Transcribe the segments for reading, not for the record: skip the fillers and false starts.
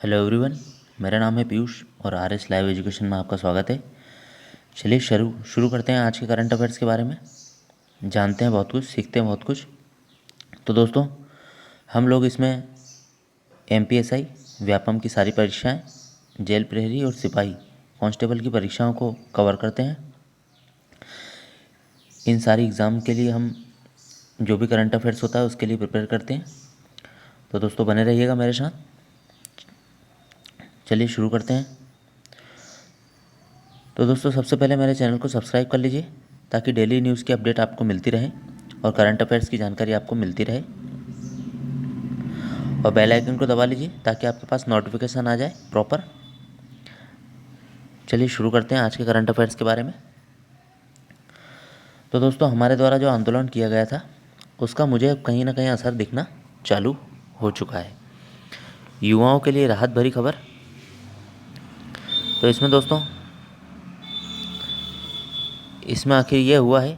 Hello everyone. मेरा नाम है पीयूष और आर एस लाइव एजुकेशन में आपका स्वागत है। चलिए शुरू शुरू करते हैं आज के करंट अफेयर्स के बारे में। जानते हैं बहुत कुछ, सीखते हैं बहुत कुछ। तो दोस्तों, हम लोग इसमें एमपीएसआई, व्यापम की सारी परीक्षाएं, जेल प्रहरी और सिपाही कांस्टेबल की परीक्षाओं को कवर करते हैं। इन सारी एग्ज़ाम के लिए हम जो भी करंट अफेयर्स होता है उसके लिए प्रिपेयर करते हैं। तो दोस्तों बने रहिएगा मेरे साथ। चलिए शुरू करते हैं। तो दोस्तों, सबसे पहले मेरे चैनल को सब्सक्राइब कर लीजिए ताकि डेली न्यूज़ की अपडेट आपको मिलती रहे और करंट अफेयर्स की जानकारी आपको मिलती रहे। और बेल आइकन को दबा लीजिए ताकि आपके पास नोटिफिकेशन आ जाए प्रॉपर। चलिए शुरू करते हैं आज के करंट अफेयर्स के बारे में। तो दोस्तों, हमारे द्वारा जो आंदोलन किया गया था उसका मुझे अब कहीं ना कहीं असर दिखना चालू हो चुका है। युवाओं के लिए राहत भरी खबर। तो इसमें दोस्तों, इसमें आखिर ये हुआ है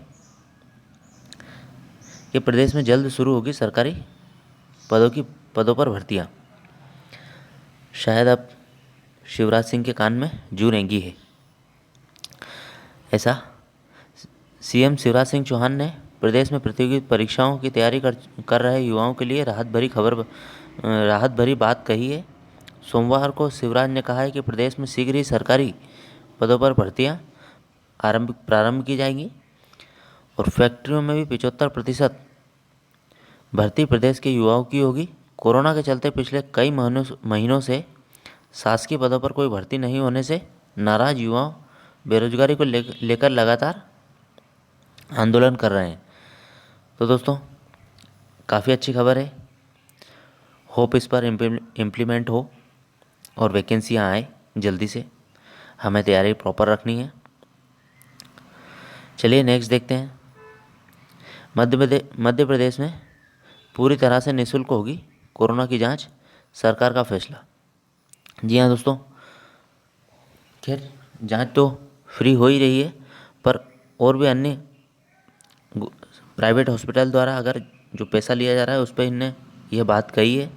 कि प्रदेश में जल्द शुरू होगी सरकारी पदों पर भर्तियां। शायद अब शिवराज सिंह के कान में जू रेंगी है। ऐसा सीएम शिवराज सिंह चौहान ने प्रदेश में प्रतियोगी परीक्षाओं की तैयारी कर रहे युवाओं के लिए राहत भरी बात कही है। सोमवार को शिवराज ने कहा है कि प्रदेश में शीघ्र ही सरकारी पदों पर भर्तियां प्रारंभ की जाएंगी और फैक्ट्रियों में भी 75% भर्ती प्रदेश के युवाओं की होगी। कोरोना के चलते पिछले कई महीनों से शासकीय पदों पर कोई भर्ती नहीं होने से नाराज युवा बेरोजगारी को लेकर लगातार आंदोलन कर रहे हैं। तो दोस्तों, काफ़ी अच्छी खबर है। होप इस पर इम्प्लीमेंट हो और वैकेंसियाँ आए जल्दी से। हमें तैयारी प्रॉपर रखनी है। चलिए नेक्स्ट देखते हैं। मध्य प्रदेश में पूरी तरह से निःशुल्क होगी कोरोना की जांच, सरकार का फैसला। जी हाँ दोस्तों, खैर जांच तो फ्री हो ही रही है, पर और भी अन्य प्राइवेट हॉस्पिटल द्वारा अगर जो पैसा लिया जा रहा है उस पर इनने यह बात कही है।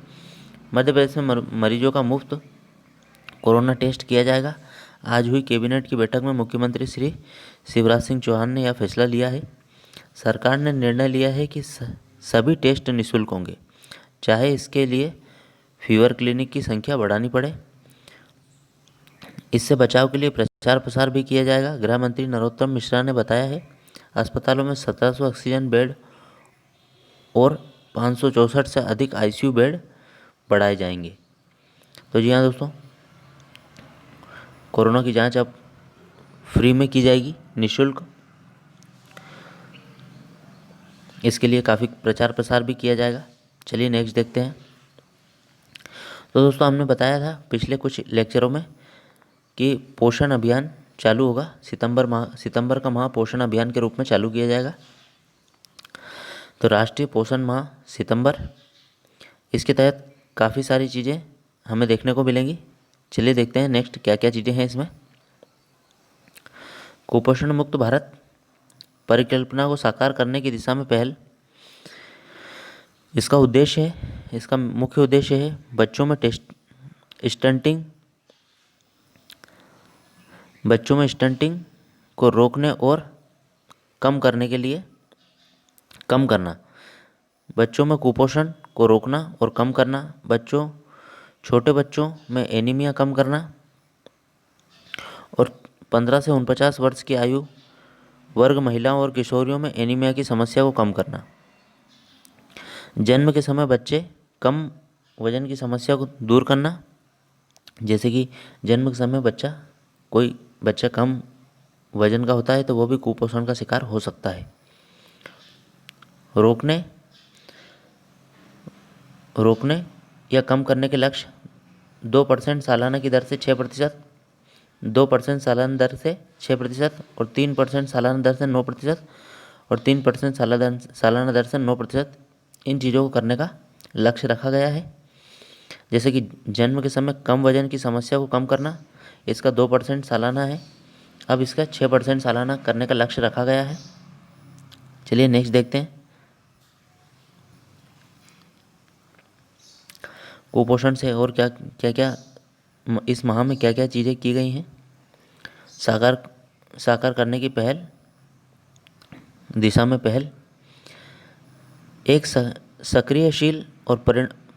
मध्य प्रदेश में मरीजों का मुफ्त कोरोना टेस्ट किया जाएगा। आज हुई कैबिनेट की बैठक में मुख्यमंत्री श्री शिवराज सिंह चौहान ने यह फैसला लिया है। सरकार ने निर्णय लिया है कि सभी टेस्ट निःशुल्क होंगे, चाहे इसके लिए फीवर क्लिनिक की संख्या बढ़ानी पड़े। इससे बचाव के लिए प्रचार प्रसार भी किया जाएगा। गृह मंत्री नरोत्तम मिश्रा ने बताया है अस्पतालों में 1700 ऑक्सीजन बेड और 564 से अधिक आईसीयू बेड बढ़ाए जाएंगे। तो जी हाँ दोस्तों, कोरोना की जांच अब फ्री में की जाएगी, निःशुल्क। इसके लिए काफ़ी प्रचार प्रसार भी किया जाएगा। चलिए नेक्स्ट देखते हैं। तो दोस्तों, हमने बताया था पिछले कुछ लेक्चरों में कि पोषण अभियान चालू होगा। सितंबर का माह पोषण अभियान के रूप में चालू किया जाएगा। तो राष्ट्रीय पोषण माह सितंबर, इसके तहत काफ़ी सारी चीज़ें हमें देखने को मिलेंगी। चलिए देखते हैं नेक्स्ट क्या क्या चीज़ें हैं इसमें। कुपोषण मुक्त भारत परिकल्पना को साकार करने की दिशा में पहल। इसका मुख्य उद्देश्य है बच्चों में स्टंटिंग को रोकने और कम करना। बच्चों में कुपोषण को रोकना और कम करना। छोटे बच्चों में एनीमिया कम करना और 15 से 49 वर्ष की आयु वर्ग महिलाओं और किशोरियों में एनीमिया की समस्या को कम करना। जन्म के समय बच्चे कम वजन की समस्या को दूर करना। जैसे कि जन्म के समय कोई बच्चा कम वजन का होता है तो वो भी कुपोषण का शिकार हो सकता है। रोकने या कम करने के लक्ष्य 2% सालाना की दर से 6%, 2% सालाना दर से 6% और 3% सालाना दर से 9% और 3% सालाना दर से 9%, इन चीज़ों को करने का लक्ष्य रखा गया है। जैसे कि जन्म के समय कम वजन की समस्या को कम करना, इसका 2% सालाना है, अब इसका 6% सालाना करने का लक्ष्य रखा गया है। चलिए नेक्स्ट देखते हैं। कुपोषण से और क्या क्या इस माह में क्या क्या चीज़ें की गई हैं, साकार साकार करने की पहल, दिशा में पहल, एक सक्रियशील और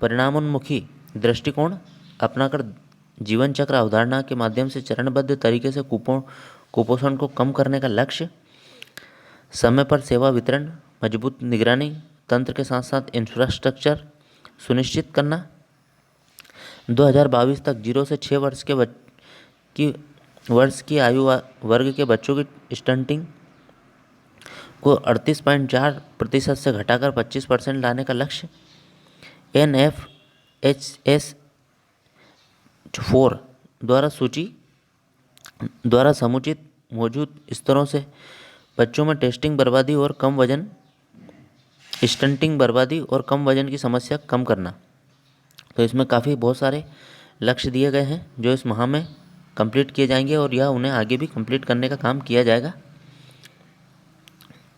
परिणामोन्मुखी दृष्टिकोण अपनाकर जीवन चक्र अवधारणा के माध्यम से चरणबद्ध तरीके से कुपोषण को कम करने का लक्ष्य, समय पर सेवा वितरण, मजबूत निगरानी तंत्र के साथ साथ इंफ्रास्ट्रक्चर सुनिश्चित करना, 2022 तक 0 से 6 वर्ष की आयु वर्ग के बच्चों की स्टंटिंग को 38.4% से घटाकर 25% लाने का लक्ष्य, NFHS 4 द्वारा समुचित मौजूद स्तरों से बच्चों में स्टंटिंग बर्बादी और कम वजन की समस्या कम करना। तो इसमें काफ़ी बहुत सारे लक्ष्य दिए गए हैं जो इस माह में कंप्लीट किए जाएंगे और यह उन्हें आगे भी कंप्लीट करने का काम किया जाएगा।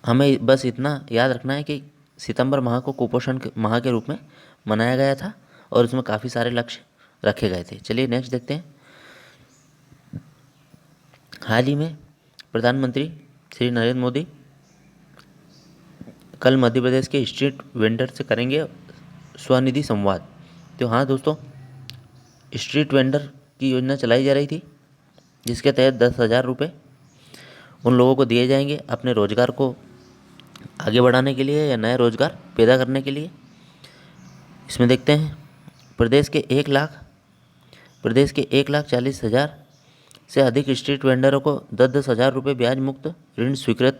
हमें बस इतना याद रखना है कि सितंबर माह को कुपोषण माह के रूप में मनाया गया था और इसमें काफ़ी सारे लक्ष्य रखे गए थे। चलिए नेक्स्ट देखते हैं। हाल ही में प्रधानमंत्री श्री नरेंद्र मोदी कल मध्य प्रदेश के स्ट्रीट वेंडर से करेंगे स्वनिधि संवाद। तो हाँ दोस्तों, स्ट्रीट वेंडर की योजना चलाई जा रही थी जिसके तहत 10,000 रुपये उन लोगों को दिए जाएंगे अपने रोजगार को आगे बढ़ाने के लिए या नया रोजगार पैदा करने के लिए। इसमें देखते हैं प्रदेश के 1,40,000 से अधिक स्ट्रीट वेंडरों को 10,000 रुपये ब्याज मुक्त ऋण स्वीकृत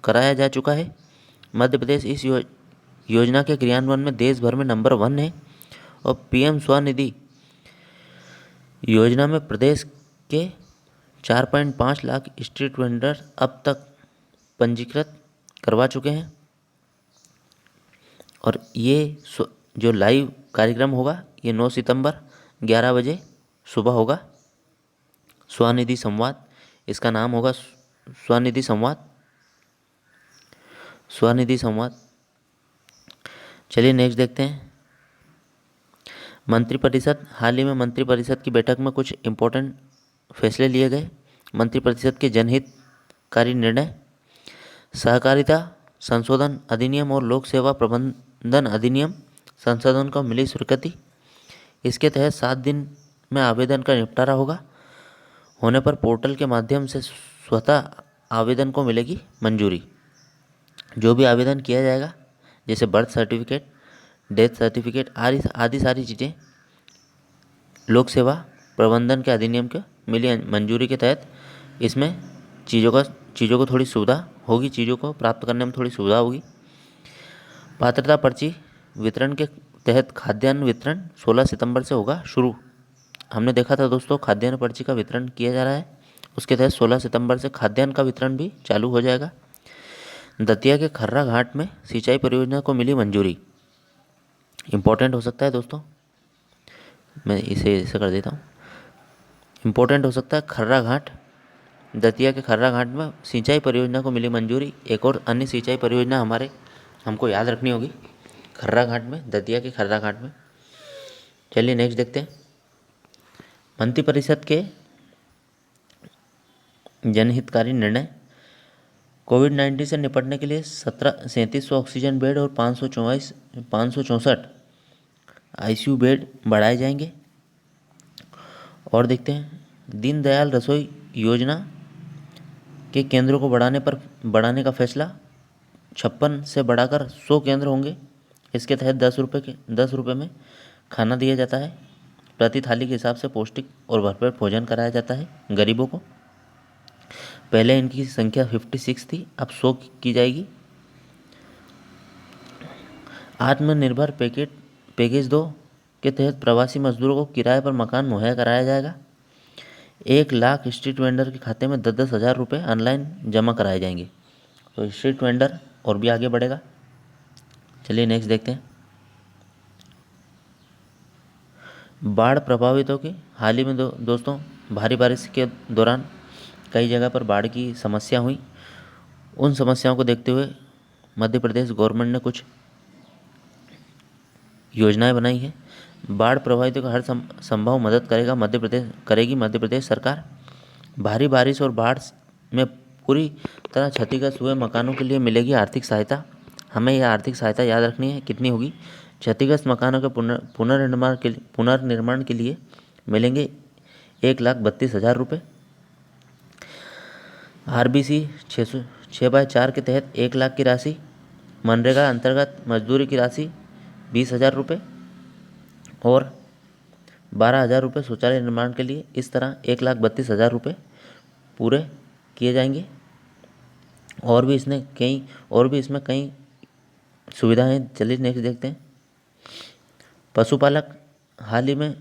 कराया जा चुका है। मध्य प्रदेश इस योजना के क्रियान्वयन में देश भर में नंबर 1 है और PM स्वनिधि योजना में प्रदेश के 4.5 लाख स्ट्रीट वेंडर अब तक पंजीकृत करवा चुके हैं और ये जो लाइव कार्यक्रम होगा ये 9 सितंबर 11 बजे सुबह होगा। स्वनिधि संवाद, इसका नाम होगा स्वनिधि संवाद। चलिए नेक्स्ट देखते हैं। हाल ही में मंत्रिपरिषद की बैठक में कुछ इम्पोर्टेंट फैसले लिए गए। मंत्रिपरिषद के जनहितकारी निर्णय, सहकारिता संशोधन अधिनियम और लोक सेवा प्रबंधन अधिनियम संशोधन को मिली स्वीकृति। इसके तहत 7 दिन में आवेदन का निपटारा होने पर पोर्टल के माध्यम से स्वतः आवेदन को मिलेगी मंजूरी। जो भी आवेदन किया जाएगा जैसे बर्थ सर्टिफिकेट, डेथ सर्टिफिकेट आदि सारी चीज़ें लोक सेवा प्रबंधन के अधिनियम के मिली मंजूरी के तहत इसमें चीज़ों को थोड़ी सुविधा होगी, चीज़ों को प्राप्त करने में थोड़ी सुविधा होगी। पात्रता पर्ची वितरण के तहत खाद्यान्न वितरण 16 सितंबर से होगा शुरू। हमने देखा था दोस्तों खाद्यान्न पर्ची का वितरण किया जा रहा है, उसके तहत 16 सितंबर से खाद्यान्न का वितरण भी चालू हो जाएगा। दतिया के खर्रा घाट में सिंचाई परियोजना को मिली मंजूरी। इम्पोर्टेंट हो सकता है दोस्तों, मैं इसे कर देता हूँ, इम्पोर्टेंट हो सकता है। खर्रा घाट, दतिया के खर्रा घाट में सिंचाई परियोजना को मिली मंजूरी। एक और अन्य सिंचाई परियोजना हमको याद रखनी होगी खर्रा घाट में, दतिया के खर्रा घाट में। चलिए नेक्स्ट देखते हैं। मंत्रिपरिषद के जनहितकारी निर्णय, कोविड-19 से निपटने के लिए 3700 ऑक्सीजन बेड और 564 ICU बेड बढ़ाए जाएंगे। और देखते हैं दीनदयाल रसोई योजना के केंद्रों को बढ़ाने का फैसला, 56 से बढ़ाकर 100 केंद्र होंगे। इसके तहत 10 रुपये में खाना दिया जाता है। प्रति थाली के हिसाब से पौष्टिक और भरपेट भोजन कराया जाता है गरीबों को। पहले इनकी संख्या 56 थी, अब 100 की जाएगी। आत्मनिर्भर पैकेज 2 के तहत प्रवासी मजदूरों को किराए पर मकान मुहैया कराया जाएगा। 1 लाख स्ट्रीट वेंडर के खाते में 10,000 रुपये ऑनलाइन जमा कराए जाएंगे। तो स्ट्रीट वेंडर और भी आगे बढ़ेगा। चलिए नेक्स्ट देखते हैं। बाढ़ प्रभावितों की हाल ही में दोस्तों भारी बारिश के दौरान कई जगह पर बाढ़ की समस्या हुई। उन समस्याओं को देखते हुए मध्य प्रदेश गवर्नमेंट ने कुछ योजनाएं बनाई हैं। बाढ़ प्रभावितों को हर संभव मदद करेगी मध्य प्रदेश सरकार। भारी बारिश और बाढ़ में पूरी तरह क्षतिग्रस्त हुए मकानों के लिए मिलेगी आर्थिक सहायता। हमें यह आर्थिक सहायता याद रखनी है, कितनी होगी। क्षतिग्रस्त मकानों के पुनर्निर्माण के लिए मिलेंगे 1,32,000 रुपये। RBC 6/4 के तहत 1 लाख की राशि। मनरेगा अंतर्गत मजदूरी की राशि 20,000 रुपये और 12,000 रुपये शौचालय निर्माण के लिए। इस तरह 1,32,000 रुपये पूरे किए जाएंगे। और भी इसमें कई सुविधाएं। चलिए नेक्स्ट देखते हैं। पशुपालक, हाल ही में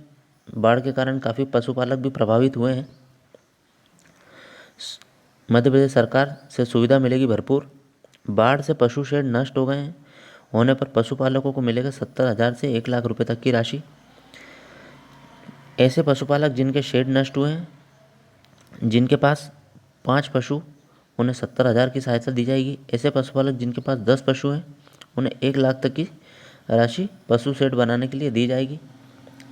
बाढ़ के कारण काफ़ी पशुपालक भी प्रभावित हुए हैं। मध्य प्रदेश सरकार से सुविधा मिलेगी भरपूर। बाढ़ से पशु शेड नष्ट हो गए हैं, होने पर पशुपालकों को मिलेगा 70,000 से 1 लाख रुपए तक की राशि। ऐसे पशुपालक जिनके शेड नष्ट हुए हैं, जिनके पास 5 पशु, उन्हें 70,000 की सहायता दी जाएगी। ऐसे पशुपालक जिनके पास 10 पशु हैं, उन्हें 1 लाख तक की राशि पशु शेड बनाने के लिए दी जाएगी।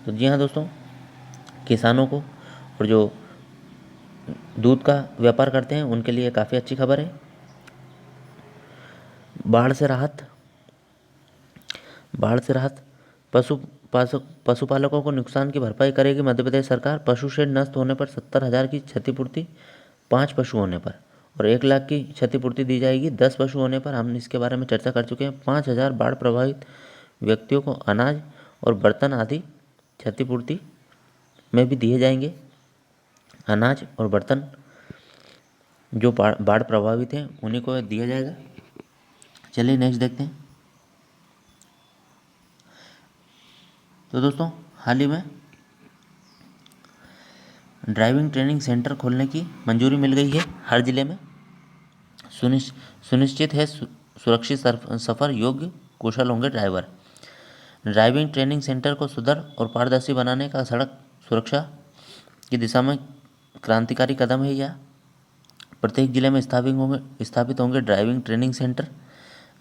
तो जी हाँ दोस्तों, किसानों को और जो दूध का व्यापार करते हैं उनके लिए काफ़ी अच्छी खबर है। बाढ़ से राहत पशुपालकों को नुकसान की भरपाई करेगी मध्य प्रदेश सरकार। पशु शेड नष्ट होने पर 70,000 की क्षतिपूर्ति 5 पशु होने पर, और 1 लाख की क्षतिपूर्ति दी जाएगी 10 पशु होने पर। हम इसके बारे में चर्चा कर चुके हैं। 5,000 बाढ़ प्रभावित व्यक्तियों को अनाज और बर्तन आदि क्षतिपूर्ति में भी दिए जाएंगे। अनाज और बर्तन जो बाढ़ प्रभावित हैं उन्हीं को दिया जाएगा। चलिए नेक्स्ट देखते हैं। तो दोस्तों, हाल ही में ड्राइविंग ट्रेनिंग सेंटर खोलने की मंजूरी मिल गई है हर जिले में। सुनिश्चित है सुरक्षित सफ़र योग्य कुशल होंगे ड्राइवर। ड्राइविंग ट्रेनिंग सेंटर को सुदृढ़ और पारदर्शी बनाने का सड़क सुरक्षा की दिशा में क्रांतिकारी कदम है यह। प्रत्येक जिले में स्थापित होंगे ड्राइविंग ट्रेनिंग सेंटर।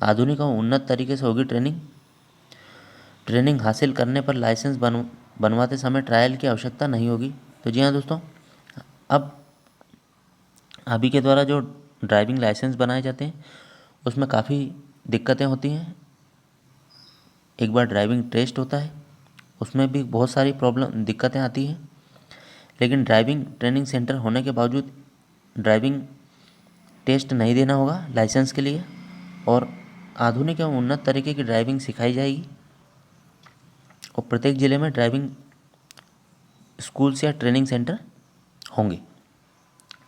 आधुनिक और उन्नत तरीके से होगी ट्रेनिंग हासिल करने पर लाइसेंस बनवाते समय ट्रायल की आवश्यकता नहीं होगी। तो जी हाँ दोस्तों, अब अभी के द्वारा जो ड्राइविंग लाइसेंस बनाए जाते हैं उसमें काफ़ी दिक्कतें होती हैं। एक बार ड्राइविंग टेस्ट होता है, उसमें भी बहुत सारी दिक्कतें आती हैं। लेकिन ड्राइविंग ट्रेनिंग सेंटर होने के बावजूद ड्राइविंग टेस्ट नहीं देना होगा लाइसेंस के लिए, और आधुनिक एवं उन्नत तरीके की ड्राइविंग सिखाई जाएगी। और प्रत्येक ज़िले में ड्राइविंग स्कूल्स या ट्रेनिंग सेंटर होंगे।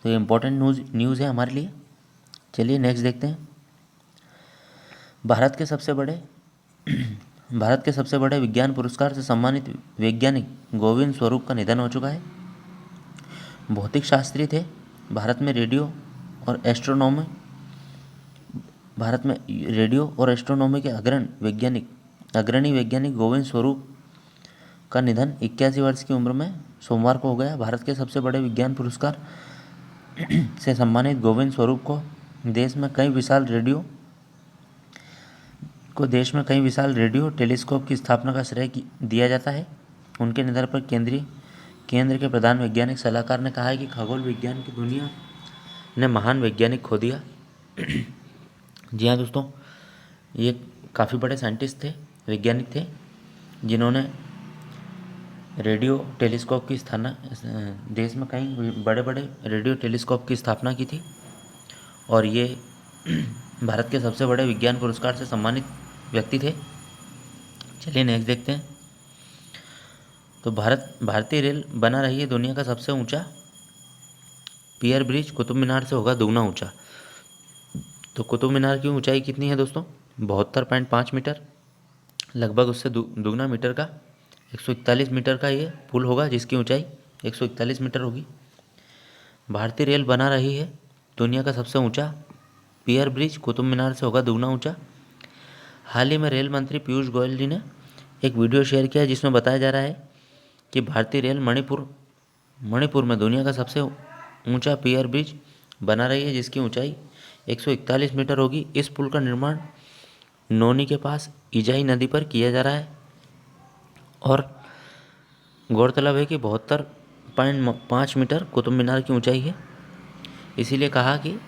तो ये इम्पोर्टेंट न्यूज़ है हमारे लिए। चलिए नेक्स्ट देखते हैं। भारत के सबसे बड़े विज्ञान पुरस्कार से सम्मानित वैज्ञानिक गोविंद स्वरूप का निधन हो चुका है। भौतिक शास्त्री थे। भारत में रेडियो और एस्ट्रोनॉमी के अग्रणी वैज्ञानिक गोविंद स्वरूप का निधन 81 वर्ष की उम्र में सोमवार को हो गया। भारत के सबसे बड़े विज्ञान पुरस्कार से सम्मानित गोविंद स्वरूप को देश में कई विशाल रेडियो टेलीस्कोप की स्थापना का श्रेय दिया जाता है। उनके निधन पर केंद्र के प्रधान वैज्ञानिक सलाहकार ने कहा है कि खगोल विज्ञान की दुनिया ने महान वैज्ञानिक खो दिया। जी हाँ दोस्तों, ये काफ़ी बड़े साइंटिस्ट थे, वैज्ञानिक थे, जिन्होंने रेडियो टेलीस्कोप की देश में कई बड़े बड़े रेडियो टेलीस्कोप की स्थापना की थी। और ये भारत के सबसे बड़े विज्ञान पुरस्कार से सम्मानित व्यक्ति थे। चलिए नेक्स्ट देखते हैं। तो भारतीय रेल बना रही है दुनिया का सबसे ऊंचा पियर ब्रिज। कुतुब मीनार से होगा दुगना ऊंचा। तो कुतुब मीनार की ऊंचाई कितनी है दोस्तों? 72.5 मीटर, लगभग उससे दुगना मीटर का 141 मीटर का ये पुल होगा, जिसकी ऊंचाई 141 मीटर होगी। भारतीय रेल बना रही है दुनिया का सबसे ऊंचा पियर ब्रिज। कुतुब मीनार से होगा दुगना ऊंचा। हाल ही में रेल मंत्री पीयूष गोयल जी ने एक वीडियो शेयर किया है, जिसमें बताया जा रहा है कि भारतीय रेल मणिपुर में दुनिया का सबसे ऊंचा पियर ब्रिज बना रही है, जिसकी ऊंचाई 141 मीटर होगी। इस पुल का निर्माण नोनी के पास इजाई नदी पर किया जा रहा है और गौरतलब है कि 72.5 मीटर कुतुब मीनार की ऊंचाई है। इसीलिए कहा कि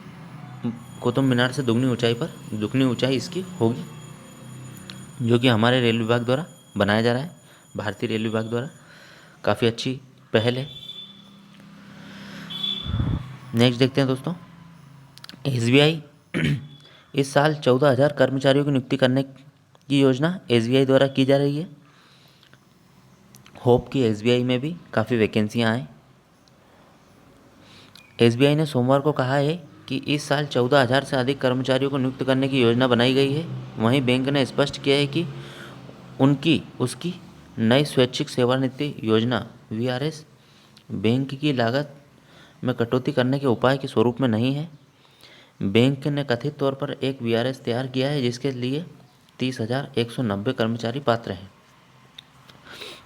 कुतुब मीनार से दुगनी ऊंचाई इसकी होगी, जो कि हमारे रेल विभाग द्वारा बनाया जा रहा है, भारतीय रेल विभाग द्वारा। काफ़ी अच्छी पहल है। नेक्स्ट देखते हैं दोस्तों, एसबीआई इस साल 14,000 कर्मचारियों की नियुक्ति करने की योजना एसबीआई द्वारा की जा रही है। होप कि एसबीआई में भी काफ़ी वैकेंसियां आएँ। एसबीआई ने सोमवार को कहा है कि इस साल 14,000 से अधिक कर्मचारियों को नियुक्त करने की योजना बनाई गई है। वहीं बैंक ने स्पष्ट किया है कि उसकी नई स्वैच्छिक सेवानिवृत्ति योजना वीआरएस बैंक की लागत में कटौती करने के उपाय के स्वरूप में नहीं है। बैंक ने कथित तौर पर एक वीआरएस तैयार किया है जिसके लिए 30,190 कर्मचारी पात्र हैं।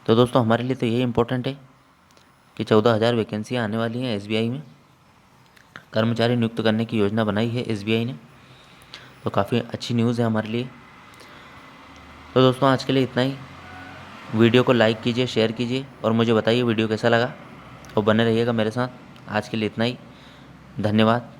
तो दोस्तों हमारे लिए तो यही इम्पोर्टेंट है कि 14,000 वैकेंसियाँ आने वाली हैं एसबीआई में। कर्मचारी नियुक्त करने की योजना बनाई है एसबीआई ने, तो काफ़ी अच्छी न्यूज़ है हमारे लिए। तो दोस्तों आज के लिए इतना ही। वीडियो को लाइक कीजिए, शेयर कीजिए और मुझे बताइए वीडियो कैसा लगा, और बने रहिएगा मेरे साथ। आज के लिए इतना ही। धन्यवाद।